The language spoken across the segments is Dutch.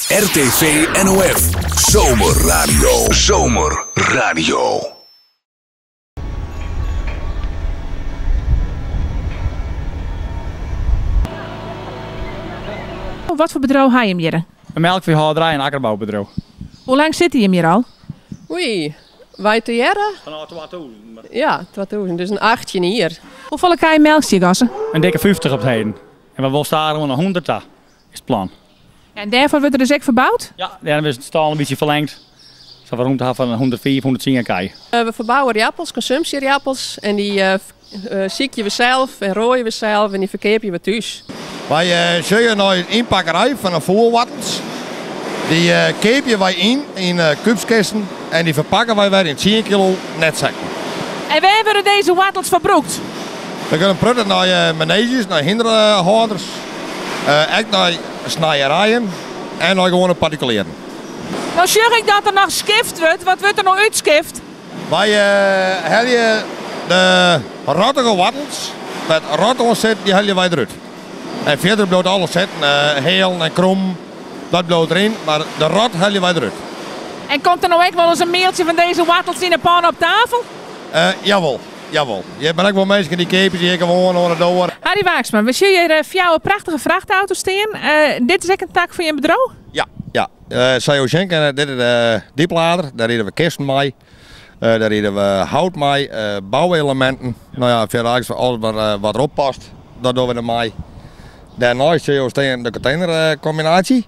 RTV NOF. Zomerradio. Zomerradio. Wat voor bedrijf ga je hem hier? Een melkveehouderij en akkerbouwbedrijf. Hoe lang zit hij hier al? Oei, wij te jaren? Vanaf 2000. Ja, 2000, dus een 18 hier. Hoeveel kan je melkstiergassen? Een dikke 50 op het heden. En we willen staren naar 100 daar, is het plan. En daarvoor wordt er dus ook verbouwd? Ja, dan is het stal een beetje verlengd. Zo we ruimte van 104, 110 kei. We verbouwen riappels, consumptieriappels. En die zieken we zelf en rooien we zelf en die verkeer we thuis. Wij zullen naar een inpakkerij van een voorwattels. Die keepje wij in kubskisten en die verpakken wij weer in 10 kilo netzakken. En waar worden deze wattels verbroekt? We kunnen prutten naar maneges, naar hinderhouders, echt naar snijerijen en naar gewone particulieren. Nou zeg ik dat er nog skift wordt. Wat wordt er nog uitskift? Wij halen de rottige wattels met rot ontzet, die halen wij eruit. En verder blijft alles zitten, heel en krom, dat blijft erin, maar de rot halen wij eruit. En komt er nou ook wel eens een mailtje van deze wattels in de pan op tafel? Jawel. Je bent ook wel mensen die kepen die gewoon onder de door. Harry Waaksma, we zien hier voor jou een prachtige vrachtauto staan. Dit is ook een tak van je bedrijf? Ja. Sayo Schenken, dit is de dieplader, daar reden we kisten mee. Daar reden we hout mee, bouwelementen. Nou ja, verder eigenlijk alles wat erop past, dat doen we ermee. Daarnaast zie je staan de containercombinatie.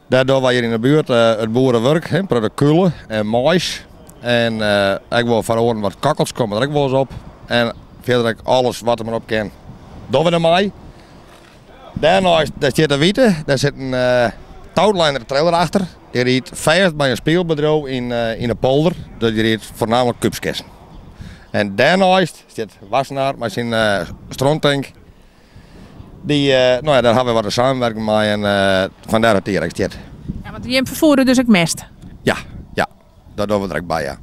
Daar doen we hier in de buurt het boerenwerk, producten en mais. En ik wil van horen wat kakkels komen er ook wel eens op. En verder alles wat er maar op kan, doen we ermee. Daarnaast daar zit de witte, daar zit een touwlijner trailer achter. Die rijdt vast bij een speelbedrijf in de polder. Dus die rijdt voornamelijk kubskessen. En daarnaast zit Wassenaar met zijn stroomtank. Daar hebben we wat samenwerking mee en vandaar dat die er zit. Ja, want je vervoeren dus ook mest. Ja, dat doen we er ook bij, ja.